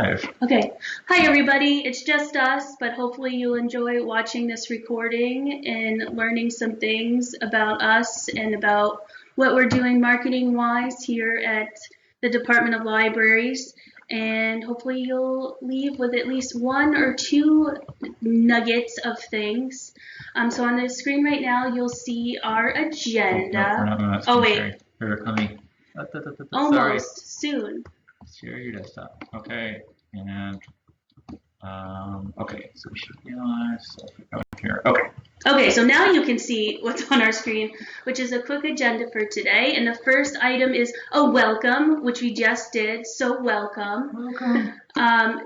Okay. Hi, everybody. It's just us, but hopefully you'll enjoy watching this recording and learning some things about us and about what we're doing marketing-wise here at the Department of Libraries. And hopefully you'll leave with at least one or two nuggets of things. So on the screen right now, you'll see our agenda. Oh, wait. We're coming. Almost. Soon. Share your desktop. Okay. And okay, so we should be on. So if we go here. Okay. Okay, so now you can see what's on our screen, which is a quick agenda for today. And the first item is a welcome, which we just did. So welcome. Welcome.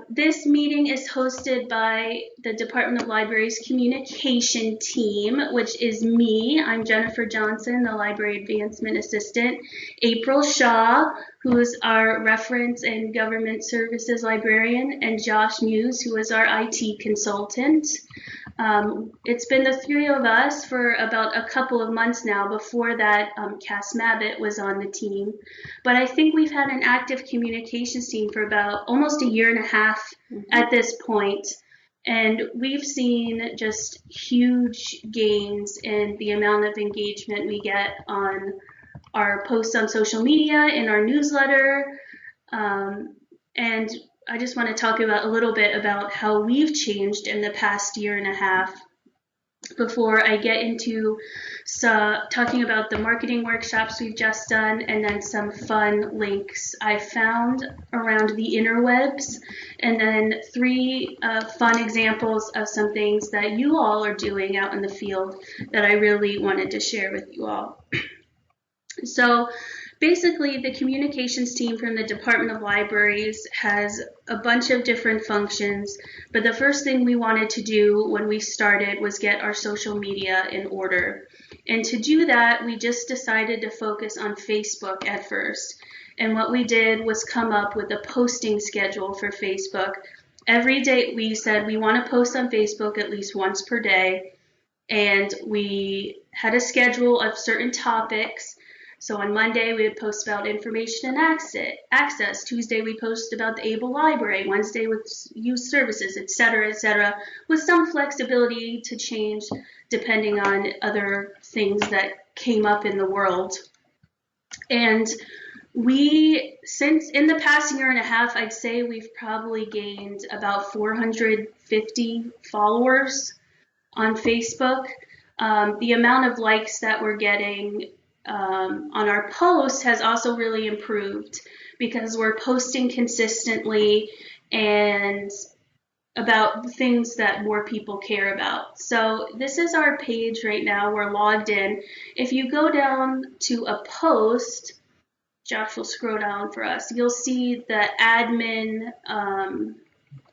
This meeting is hosted by the Department of Libraries Communication Team, which is me. I'm Jennifer Johnson, the Library Advancement Assistant. April Shaw, who is our Reference and Government Services Librarian, and Josh Muse, who is our IT consultant. It's been the three of us for about a couple of months now. Before that, Cass Mabbitt was on the team. But I think we've had an active communications team for about almost a year and a half at this point. And we've seen just huge gains in the amount of engagement we get on our posts on social media, in our newsletter, and I just want to talk about a little bit about how we've changed in the past year and a half before I get into talking about the marketing workshops we've just done and then some fun links I found around the interwebs, and then three fun examples of some things that you all are doing out in the field that I really wanted to share with you all. So basically, the communications team from the Department of Libraries has a bunch of different functions, but the first thing we wanted to do when we started was get our social media in order. And to do that, we just decided to focus on Facebook at first. And what we did was come up with a posting schedule for Facebook. Every day we said we want to post on Facebook at least once per day, and we had a schedule of certain topics. So on Monday, we would post about information and access. Tuesday, we post about the ABLE library. Wednesday, with youth services, et cetera, with some flexibility to change depending on other things that came up in the world. And since in the past year and a half, I'd say we've probably gained about 450 followers on Facebook. The amount of likes that we're getting on our posts has also really improved because we're posting consistently and about things that more people care about. So this is our page right now. We're logged in. If you go down to a post, Josh will scroll down for us, you'll see the admin,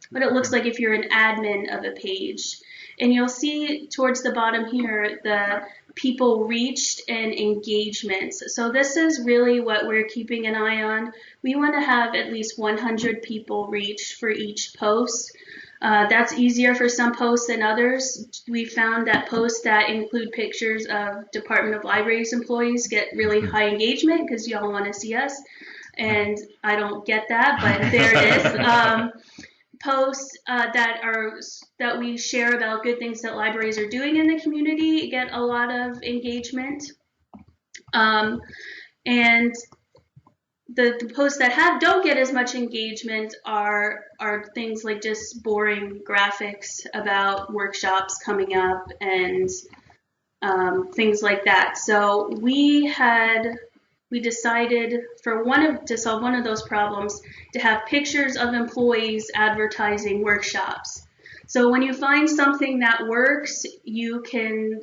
what it looks like if you're an admin of a page. And you'll see towards the bottom here the people reached and engagements. So this is really what we're keeping an eye on. We want to have at least 100 people reached for each post. That's easier for some posts than others. We found that posts that include pictures of Department of Libraries employees get really high engagement because y'all want to see us. And I don't get that, but there it is. Posts that we share about good things that libraries are doing in the community get a lot of engagement. And the posts that don't get as much engagement are things like just boring graphics about workshops coming up and things like that. So we decided to solve one of those problems to have pictures of employees advertising workshops. So when you find something that works, you can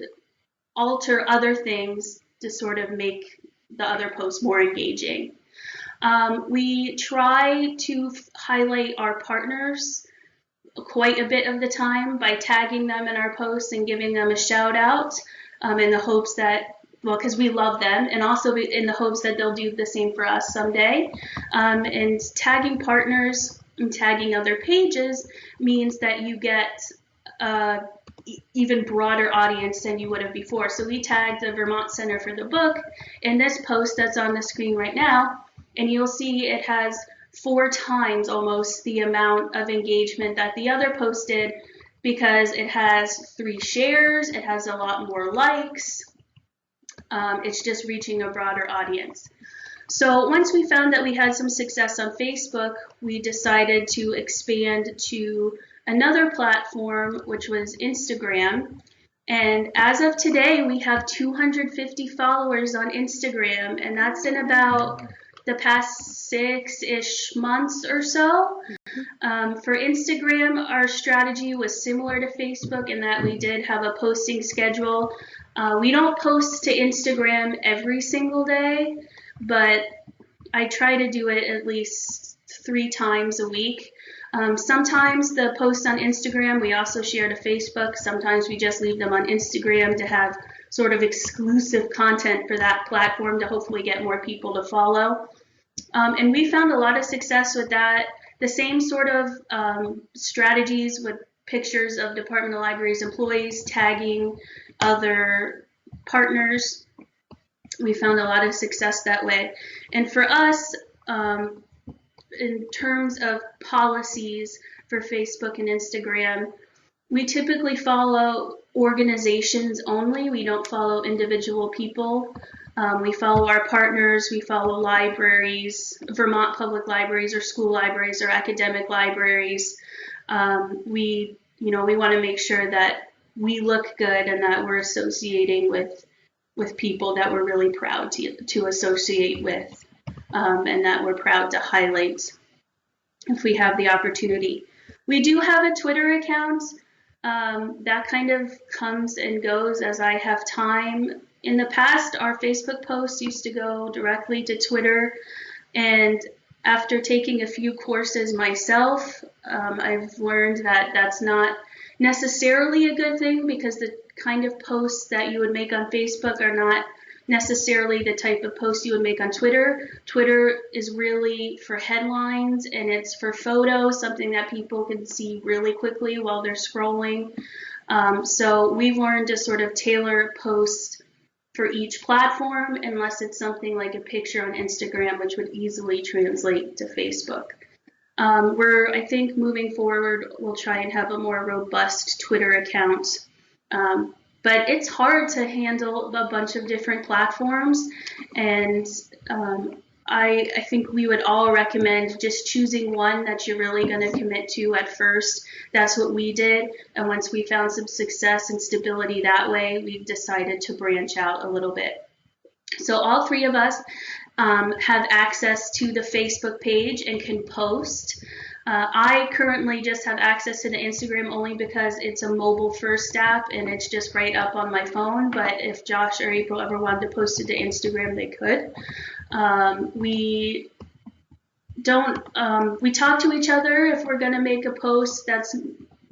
alter other things to sort of make the other posts more engaging. We try to highlight our partners quite a bit of the time by tagging them in our posts and giving them a shout out in the hopes that, well, because we love them, and also in the hopes that they'll do the same for us someday. And tagging partners and tagging other pages means that you get even broader audience than you would have before. So we tagged the Vermont Center for the Book in this post that's on the screen right now, and you'll see it has 4 times almost the amount of engagement that the other posted because it has 3 shares, it has a lot more likes. It's just reaching a broader audience. So once we found that we had some success on Facebook, we decided to expand to another platform, which was Instagram. And as of today, we have 250 followers on Instagram, and that's in about the past 6-ish months or so. For Instagram, our strategy was similar to Facebook in that we did have a posting schedule. We don't post to Instagram every single day, but I try to do it at least 3 times a week. Sometimes the posts on Instagram we also share to Facebook. Sometimes we just leave them on Instagram to have sort of exclusive content for that platform to hopefully get more people to follow. And we found a lot of success with that. The same sort of strategies with pictures of Department of Libraries employees tagging other partners. We found a lot of success that way. And for us, in terms of policies for Facebook and Instagram, we typically follow organizations only. We don't follow individual people. We follow our partners, we follow libraries, Vermont public libraries or school libraries or academic libraries. We want to make sure that we look good and that we're associating with people that we're really proud to associate with, and that we're proud to highlight if we have the opportunity. We do have a Twitter account. That kind of comes and goes as I have time. In the past, our Facebook posts used to go directly to Twitter, and after taking a few courses myself, I've learned that that's not necessarily a good thing because the kind of posts that you would make on Facebook are not necessarily the type of post you would make on Twitter. Twitter is really for headlines and it's for photos, something that people can see really quickly while they're scrolling. So we've learned to sort of tailor posts for each platform unless it's something like a picture on Instagram, which would easily translate to Facebook. I think moving forward, we'll try and have a more robust Twitter account. But it's hard to handle a bunch of different platforms, and I think we would all recommend just choosing one that you're really going to commit to at first. That's what we did, and once we found some success and stability that way, we've decided to branch out a little bit. So all 3 of us have access to the Facebook page and can post. I currently just have access to the Instagram only because it's a mobile first app and it's just right up on my phone, but if Josh or April ever wanted to post it to Instagram, they could. We talk to each other if we're going to make a post that's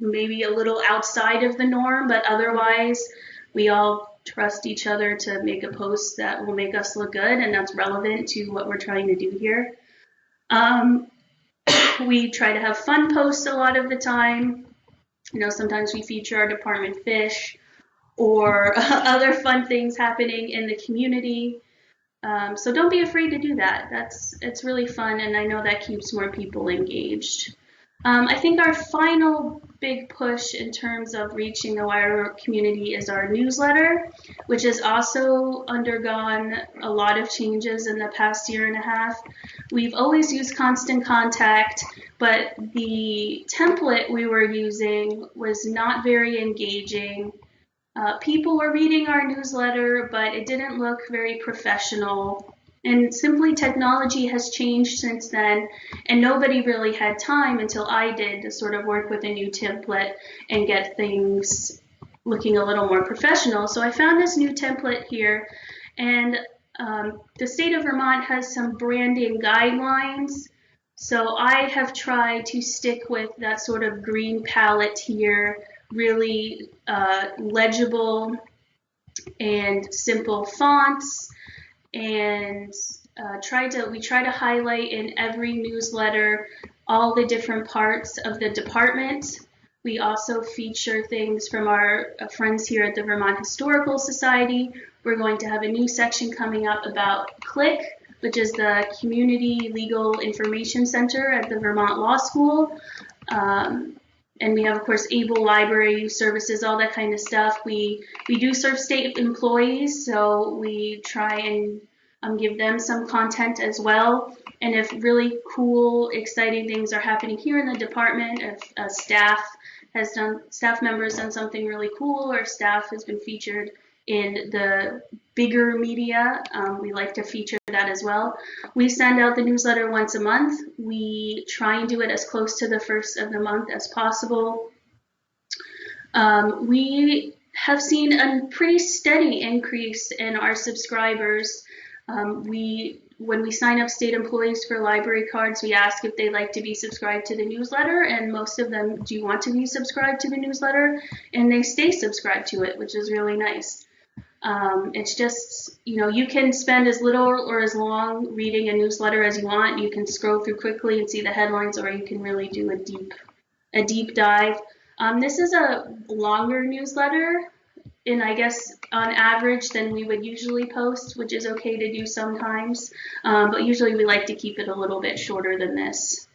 maybe a little outside of the norm, but otherwise we all trust each other to make a post that will make us look good and that's relevant to what we're trying to do here. We try to have fun posts a lot of the time. Sometimes we feature our department fish or other fun things happening in the community. So don't be afraid to do that. It's really fun, and I know that keeps more people engaged. I think our final big push in terms of reaching the wider community is our newsletter, which has also undergone a lot of changes in the past 1.5 years. We've always used Constant Contact, but the template we were using was not very engaging. People were reading our newsletter, but it didn't look very professional. And simply technology has changed since then, and nobody really had time until I did to sort of work with a new template and get things looking a little more professional. So I found this new template here, and the state of Vermont has some branding guidelines. So I have tried to stick with that sort of green palette here, really legible and simple fonts. And we try to highlight in every newsletter all the different parts of the department. We also feature things from our friends here at the Vermont Historical Society. We're going to have a new section coming up about CLIC, which is the Community Legal Information Center at the Vermont Law School. And we have, of course, ABLE library services, all that kind of stuff. We do serve state employees, so we try and give them some content as well. And if really cool, exciting things are happening here in the department, if staff members done something really cool, or staff has been featured in the bigger media, we like to feature that as well. We send out the newsletter once a month. We try and do it as close to the first of the month as possible. We have seen a pretty steady increase in our subscribers. When we sign up state employees for library cards, we ask if they like to be subscribed to the newsletter, and most of them do want to be subscribed to the newsletter, and they stay subscribed to it, which is really nice. It's just, you can spend as little or as long reading a newsletter as you want. You can scroll through quickly and see the headlines, or you can really do a deep dive. This is a longer newsletter, and I guess on average than we would usually post, which is okay to do sometimes, but usually we like to keep it a little bit shorter than this.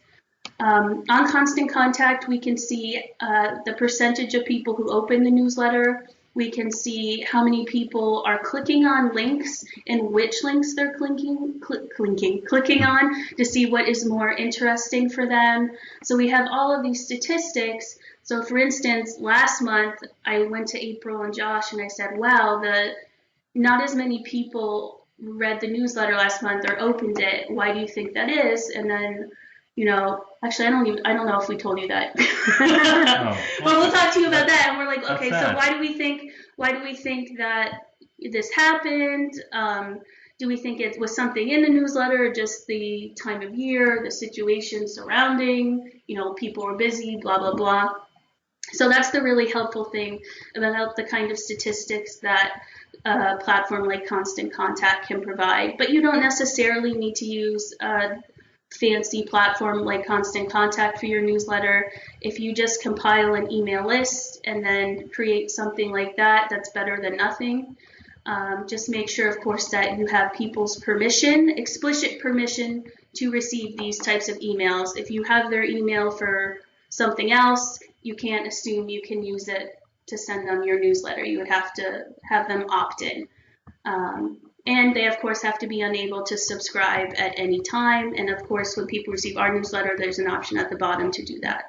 On Constant Contact, we can see the percentage of people who open the newsletter. We can see how many people are clicking on links and which links they're clicking on to see what is more interesting for them. So we have all of these statistics. So for instance, last month I went to April and Josh and I said, wow, not as many people read the newsletter last month or opened it. Why do you think that is? And then, actually I don't know if we told you that. But we'll talk to you about that. And we're like, okay, so why do we think that this happened? Do we think it was something in the newsletter, just the time of year, the situation surrounding, people were busy, blah, blah, blah. So that's the really helpful thing about the kind of statistics that a platform like Constant Contact can provide. But you don't necessarily need to use a fancy platform like Constant Contact for your newsletter. If you just compile an email list and then create something like that, that's better than nothing. Just make sure, of course, that you have people's permission, explicit permission to receive these types of emails. If you have their email for something else, you can't assume you can use it to send them your newsletter. You would have to have them opt in. And they, of course, have to be unable to subscribe at any time. And, of course, when people receive our newsletter, there's an option at the bottom to do that.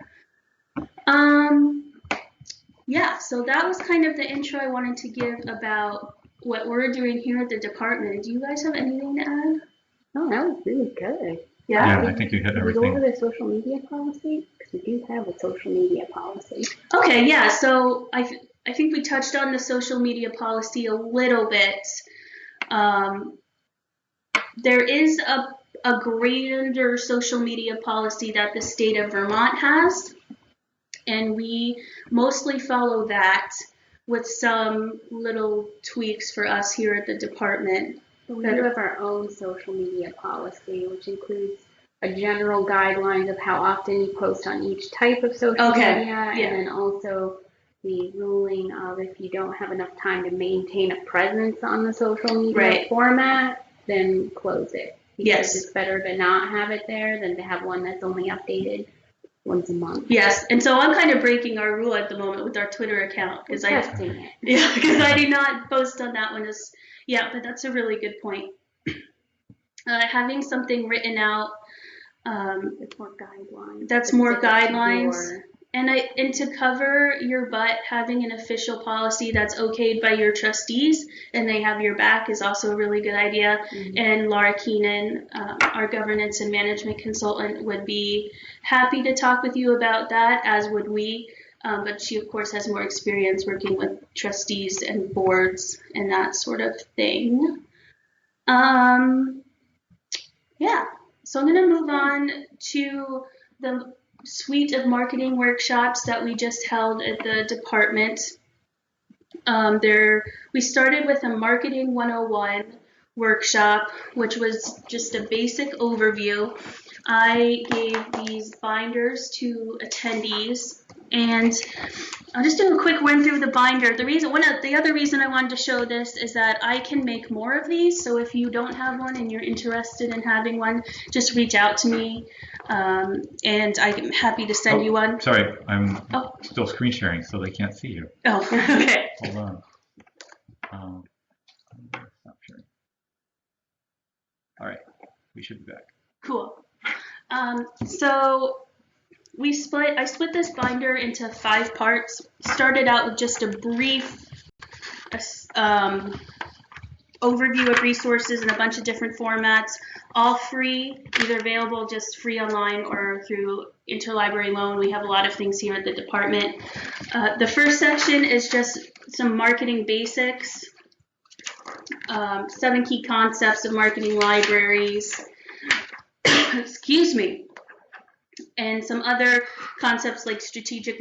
Yeah, so that was kind of the intro I wanted to give about what we're doing here at the department. Do you guys have anything to add? Oh, that was really good. Yeah, I think you hit everything. Can we go over the social media policy? Because we do have a social media policy. Okay, yeah, so I think we touched on the social media policy a little bit. There is a grander social media policy that the state of Vermont has, and we mostly follow that with some little tweaks for us here at the department. So we do have our own social media policy, which includes a general guidelines of how often you post on each type of social media, and then also the ruling of if you don't have enough time to maintain a presence on the social media format, then close it. Because it's better to not have it there than to have one that's only updated once a month. Yes, and so I'm kind of breaking our rule at the moment with our Twitter account because I do not post on that one. But that's a really good point. Having something written out, it's more guidelines. That's more guidelines. And to cover your butt, having an official policy that's okayed by your trustees and they have your back is also a really good idea. Mm-hmm. And Laura Keenan, our governance and management consultant, would be happy to talk with you about that, as would we. But she, of course, has more experience working with trustees and boards and that sort of thing. So I'm going to move on to the suite of marketing workshops that we just held at the department. We started with a Marketing 101 workshop, which was just a basic overview. I gave these binders to attendees, And I'll just do a quick run through the binder. The other reason I wanted to show this is that I can make more of these. So if you don't have one and you're interested in having one, just reach out to me, and I'm happy to send you one. Sorry, I'm still screen sharing, so they can't see you. Oh, okay. Hold on. Stop sharing. All right, we should be back. Cool. So I split this binder into 5 parts. Started out with just a brief overview of resources in a bunch of different formats, all free, either available just free online or through interlibrary loan. We have a lot of things here at the department. The first section is just some marketing basics, 7 key concepts of marketing libraries, excuse me, and some other concepts like strategic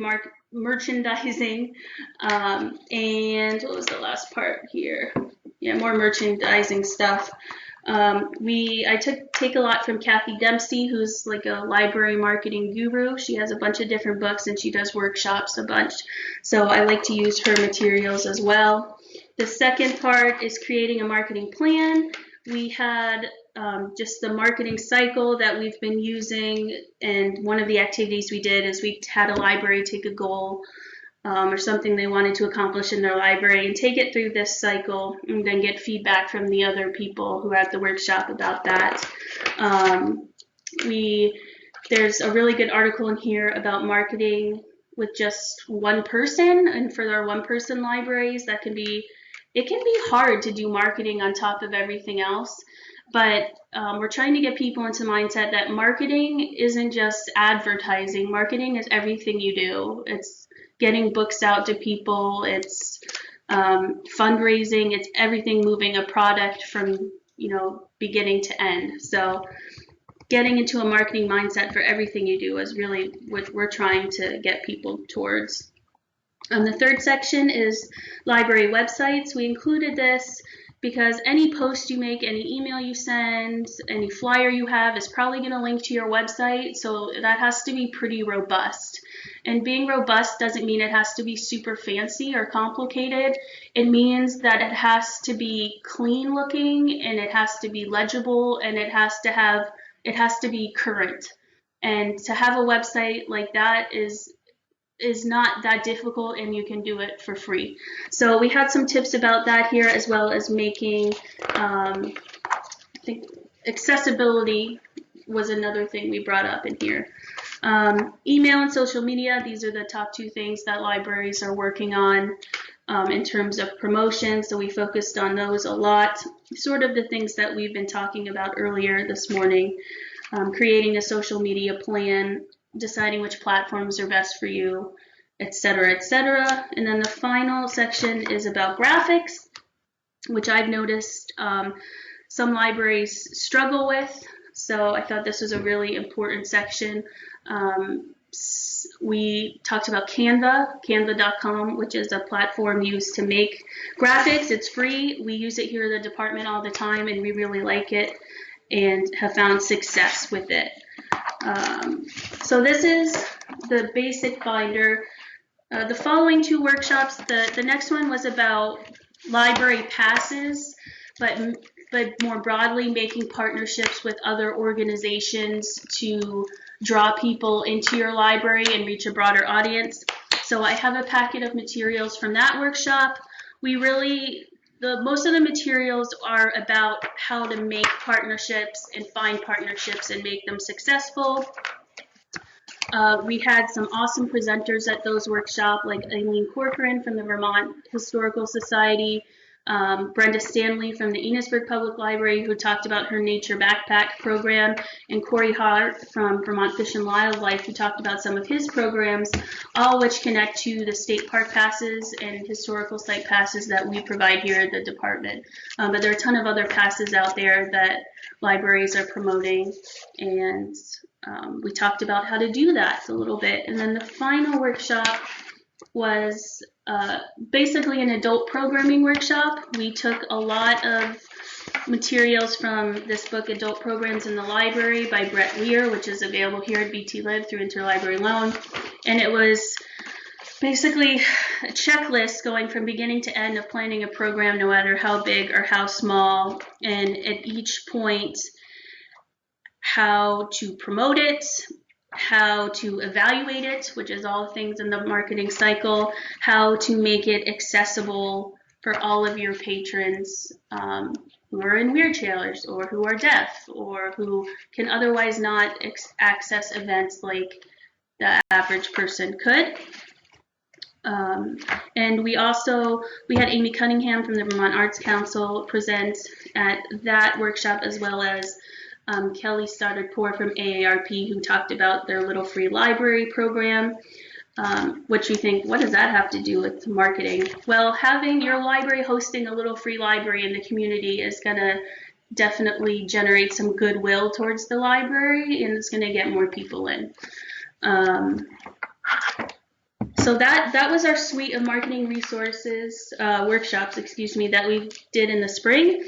merchandising, and what was the last part here? Yeah, more merchandising stuff. I take a lot from Kathy Dempsey, who's like a library marketing guru. She has a bunch of different books and she does workshops a bunch. So I like to use her materials as well. The second part is creating a marketing plan. We had just the marketing cycle that we've been using, and one of the activities we did is we had a library take a goal or something they wanted to accomplish in their library and take it through this cycle and then get feedback from the other people who are at the workshop about that. There's a really good article in here about marketing with just one person, and for our one-person libraries, it can be hard to do marketing on top of everything else. But we're trying to get people into the mindset that marketing isn't just advertising. Marketing is everything you do. It's getting books out to people. It's fundraising. It's everything moving a product from beginning to end. So getting into a marketing mindset for everything you do is really what we're trying to get people towards. The third section is library websites. We included this because any post you make, any email you send, any flyer you have is probably going to link to your website, so that has to be pretty robust. And being robust doesn't mean it has to be super fancy or complicated. It means that it has to be clean looking, and it has to be legible, and it has to be current. And to have a website like that is not that difficult, and you can do it for free. So we had some tips about that here, as well as making, I think accessibility was another thing we brought up in here. Email and social media, these are the top 2 things that libraries are working on in terms of promotion, so we focused on those a lot. Sort of the things that we've been talking about earlier this morning, creating a social media plan, deciding which platforms are best for you, etc., etc. And then the final section is about graphics, which I've noticed some libraries struggle with. So I thought this was a really important section. We talked about Canva.com, which is a platform used to make graphics. It's free. We use it here at the department all the time, and we really like it and have found success with it. So this is the basic binder. The following 2 workshops, the next one was about library passes, but more broadly making partnerships with other organizations to draw people into your library and reach a broader audience. So I have a packet of materials from that workshop. Most of the materials are about how to make partnerships and find partnerships and make them successful. We had some awesome presenters at those workshops, like Aileen Corcoran from the Vermont Historical Society, Brenda Stanley from the Enosburg Public Library, who talked about her nature backpack program, and Corey Hart from Vermont Fish and Wildlife, who talked about some of his programs, all which connect to the state park passes and historical site passes that we provide here at the department. But there are a ton of other passes out there that libraries are promoting, and we talked about how to do that a little bit. And then the final workshop was basically an adult programming workshop. We took a lot of materials from this book, Adult Programs in the Library by Brett Lear, which is available here at VTLIB through interlibrary loan. And it was basically a checklist going from beginning to end of planning a program, no matter how big or how small, and at each point, how to promote it, how to evaluate it, which is all things in the marketing cycle, how to make it accessible for all of your patrons who are in wheelchairs or who are deaf or who can otherwise not access events like the average person could. And we had Amy Cunningham from the Vermont Arts Council present at that workshop, as well as Kelly Stoddard-Poor from AARP, who talked about their Little Free Library program, which we think, what does that have to do with marketing? Well, having your library hosting a Little Free Library in the community is going to definitely generate some goodwill towards the library, and it's going to get more people in. So that was our suite of marketing resources, workshops, that we did in the spring.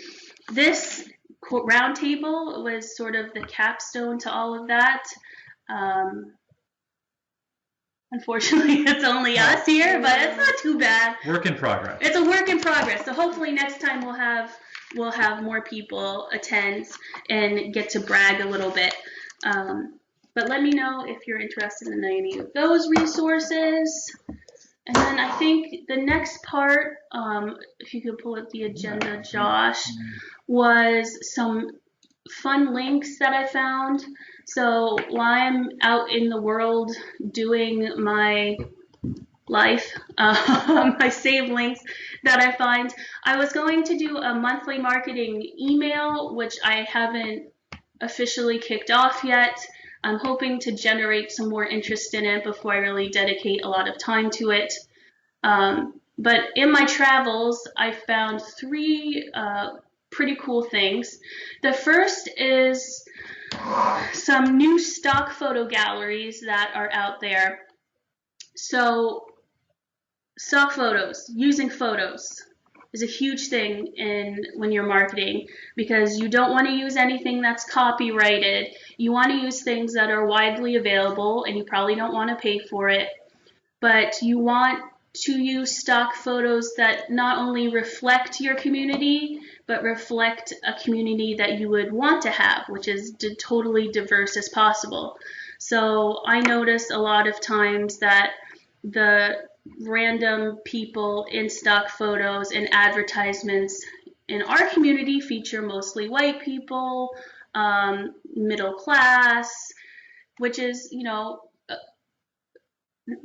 This roundtable was sort of the capstone to all of that. Unfortunately, it's only us here, but it's not too bad. Work in progress. It's a work in progress. So hopefully next time we'll have more people attend and get to brag a little bit. But let me know if you're interested in any of those resources. And then I think the next part, if you could pull up the agenda, Josh, was some fun links that I found. So while I'm out in the world doing my life, my save links that I find, I was going to do a monthly marketing email, which I haven't officially kicked off yet. I'm hoping to generate some more interest in it before I really dedicate a lot of time to it. But in my travels, I found three pretty cool things. The first is some new stock photo galleries that are out there. So stock photos, using photos, is a huge thing when you're marketing, because you don't want to use anything that's copyrighted. You want to use things that are widely available, and you probably don't want to pay for it, but you want to use stock photos that not only reflect your community, but reflect a community that you would want to have, which is totally diverse as possible. So I notice a lot of times that the random people in stock photos and advertisements in our community feature mostly white people, middle class, which is,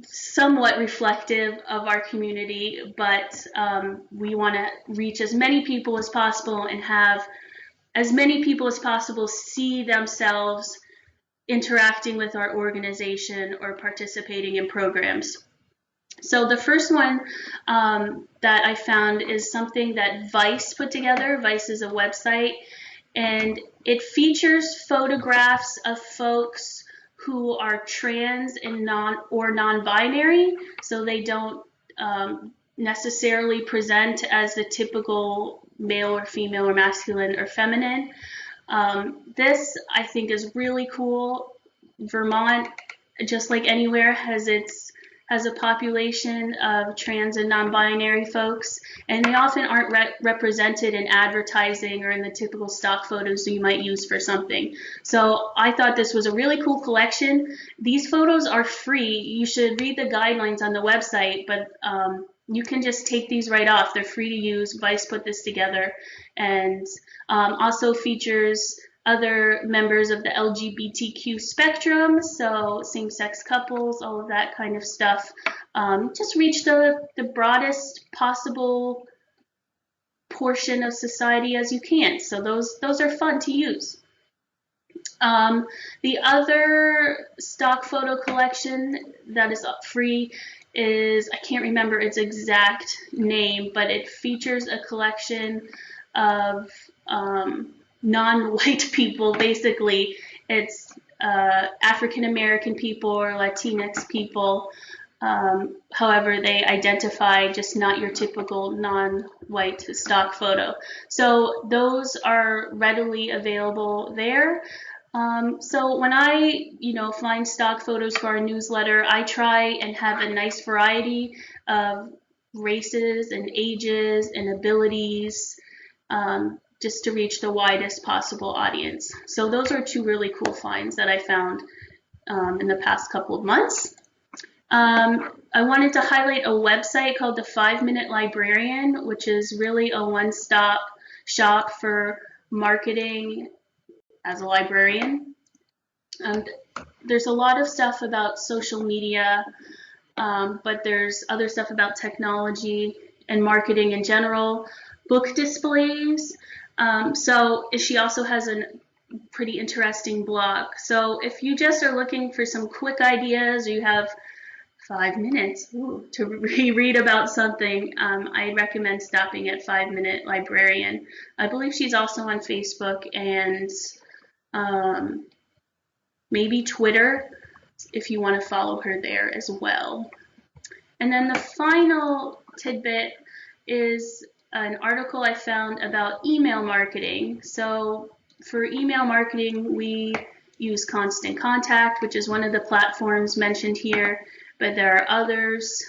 somewhat reflective of our community, but we want to reach as many people as possible and have as many people as possible see themselves interacting with our organization or participating in programs. So the first one that I found is something that Vice put together. Vice is a website, and it features photographs of folks who are trans and non-binary, so they don't necessarily present as the typical male or female or masculine or feminine. This, I think, is really cool. Vermont, just like anywhere, has a population of trans and non-binary folks, and they often aren't represented in advertising or in the typical stock photos you might use for something. So I thought this was a really cool collection. These photos are free. You should read the guidelines on the website, but you can just take these right off. They're free to use. Vice put this together, and also features other members of the LGBTQ spectrum, so same-sex couples, all of that kind of stuff. Just reach the broadest possible portion of society as you can. So those are fun to use. The other stock photo collection that is free is, I can't remember its exact name, but it features a collection of non-white people. Basically, it's African American people or Latinx people, however they identify, just not your typical non-white stock photo. So those are readily available there. So when I, find stock photos for our newsletter, I try and have a nice variety of races and ages and abilities, just to reach the widest possible audience. So those are two really cool finds that I found in the past couple of months. I wanted to highlight a website called the 5-Minute Librarian, which is really a one-stop shop for marketing as a librarian. There's a lot of stuff about social media, but there's other stuff about technology and marketing in general, book displays. So she also has a pretty interesting blog. So if you just are looking for some quick ideas, or you have 5 minutes to reread about something, I recommend stopping at 5-Minute Librarian. I believe she's also on Facebook and maybe Twitter, if you want to follow her there as well. And then the final tidbit is an article I found about email marketing. So for email marketing, we use Constant Contact, which is one of the platforms mentioned here, but there are others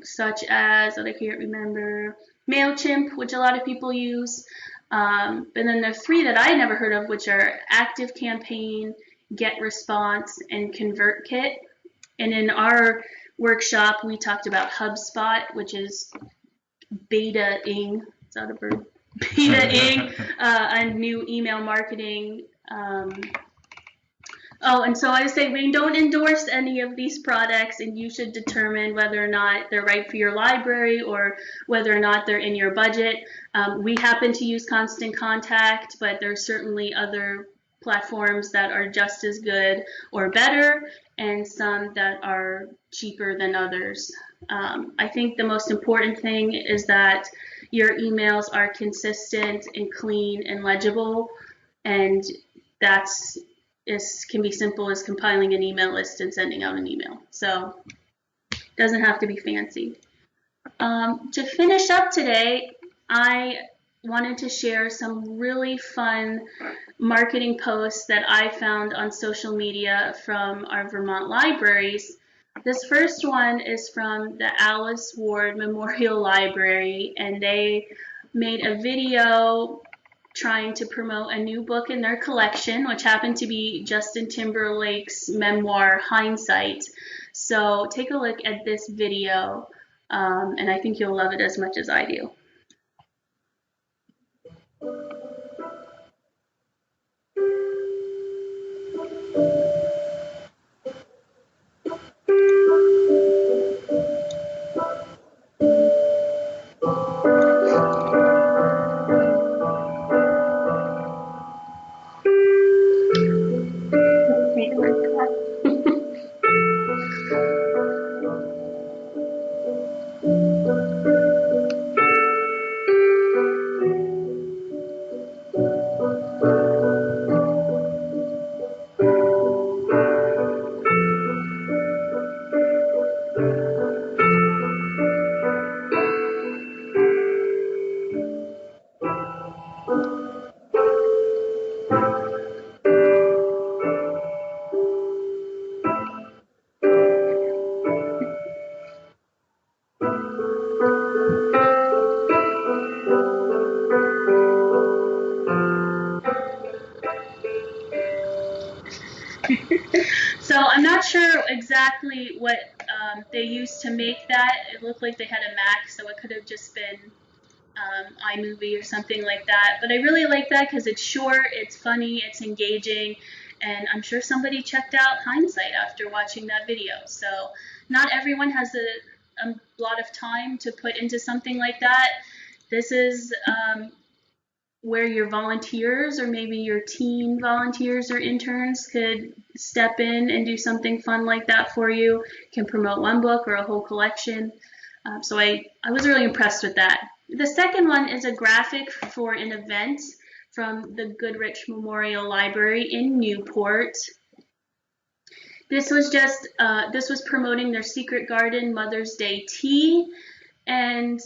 such as, I can't remember, MailChimp, which a lot of people use. But then there are 3 that I never heard of, which are ActiveCampaign, GetResponse, and ConvertKit. And in our workshop, we talked about HubSpot, which is beta-ing, is that a verb? Beta-ing, a new email marketing. And so I say we don't endorse any of these products, and you should determine whether or not they're right for your library or whether or not they're in your budget. We happen to use Constant Contact, but there's certainly other platforms that are just as good or better, and some that are cheaper than others. I think the most important thing is that your emails are consistent and clean and legible, and that's can be simple as compiling an email list and sending out an email. So it doesn't have to be fancy. To finish up today, I wanted to share some really fun marketing posts that I found on social media from our Vermont libraries. This first one is from the Alice Ward Memorial Library, and they made a video trying to promote a new book in their collection, which happened to be Justin Timberlake's memoir, Hindsight. So take a look at this video, and I think you'll love it as much as I do. So I'm not sure exactly what they used to make that. It looked like they had a Mac, so it could have just been iMovie or something like that. But I really like that because it's short, it's funny, it's engaging, and I'm sure somebody checked out Hindsight after watching that video. So not everyone has a lot of time to put into something like that. This is where your volunteers or maybe your teen volunteers or interns could step in and do something fun like that for you. Can promote one book or a whole collection. So I was really impressed with that. The second one is a graphic for an event from the Goodrich Memorial Library in Newport. This was promoting their Secret Garden Mother's Day tea, and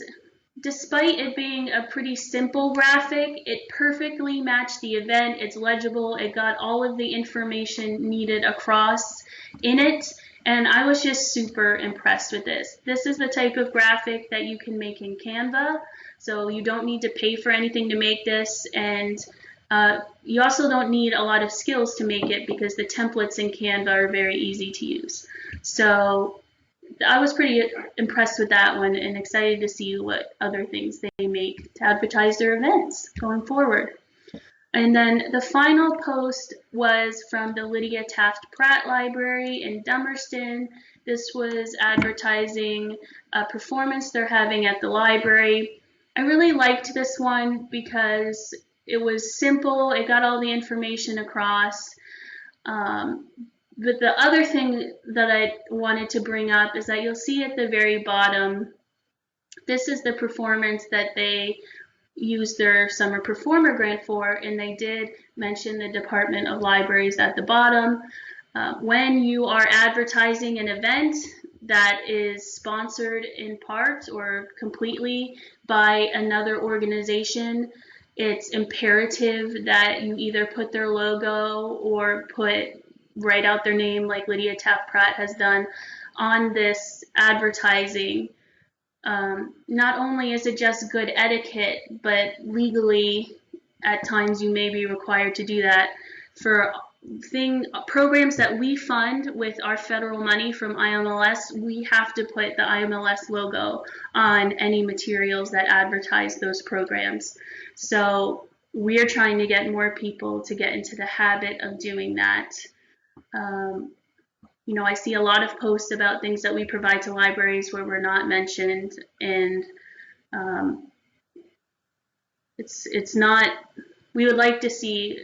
despite it being a pretty simple graphic, it perfectly matched the event. It's legible. It got all of the information needed across in it. And I was just super impressed with this. This is the type of graphic that you can make in Canva. So you don't need to pay for anything to make this. And you also don't need a lot of skills to make it because the templates in Canva are very easy to use. So I was pretty impressed with that one and excited to see what other things they make to advertise their events going forward. And then the final post was from the Lydia Taft Pratt Library in Dummerston. This was advertising a performance they're having at the library. I really liked this one because it was simple, it got all the information across. But the other thing that I wanted to bring up is that you'll see at the very bottom, this is the performance that they used their summer performer grant for, and they did mention the Department of Libraries at the bottom. When you are advertising an event that is sponsored in part or completely by another organization, it's imperative that you either put their logo or write out their name like Lydia Taft Pratt has done on this advertising. Not only is it just good etiquette, but legally at times you may be required to do that. For programs that we fund with our federal money from IMLS, we have to put the IMLS logo on any materials that advertise those programs. So we're trying to get more people to get into the habit of doing that. You know, I see a lot of posts about things that we provide to libraries where we're not mentioned, and it's not. We would like to see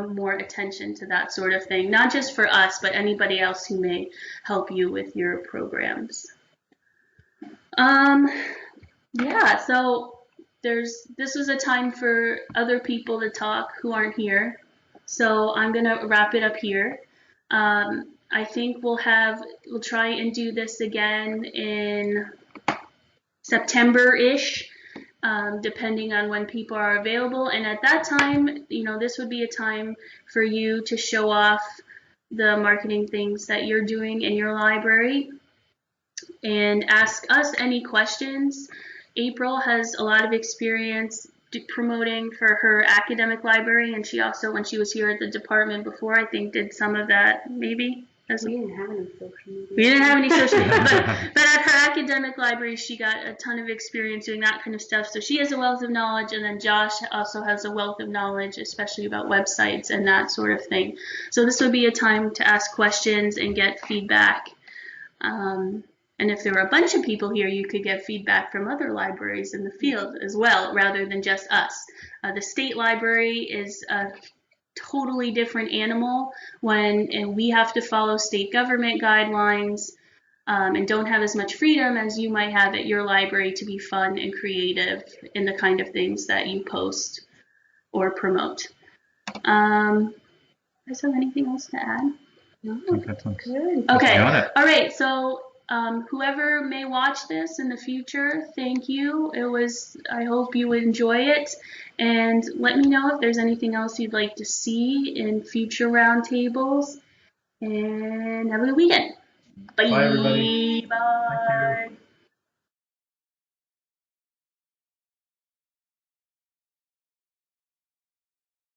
more attention to that sort of thing, not just for us, but anybody else who may help you with your programs. Yeah, so this was a time for other people to talk who aren't here. So I'm gonna wrap it up here. I think we'll try and do this again in September-ish, depending on when people are available. And at that time, you know, this would be a time for you to show off the marketing things that you're doing in your library and ask us any questions. April has a lot of experience promoting for her academic library, and she also, when she was here at the department before, I think did some of that, maybe. We didn't have any social media. We didn't have any social media, but at her academic library, she got a ton of experience doing that kind of stuff. So she has a wealth of knowledge, and then Josh also has a wealth of knowledge, especially about websites and that sort of thing. So this would be a time to ask questions and get feedback. And if there were a bunch of people here, you could get feedback from other libraries in the field as well, rather than just us. The state library is a totally different animal and we have to follow state government guidelines and don't have as much freedom as you might have at your library to be fun and creative in the kind of things that you post or promote. Is there anything else to add? No, that sounds good. Okay, all right, so whoever may watch this in the future, thank you. I hope you enjoy it. And let me know if there's anything else you'd like to see in future roundtables. And have a good weekend. Bye. Bye, everybody. Bye.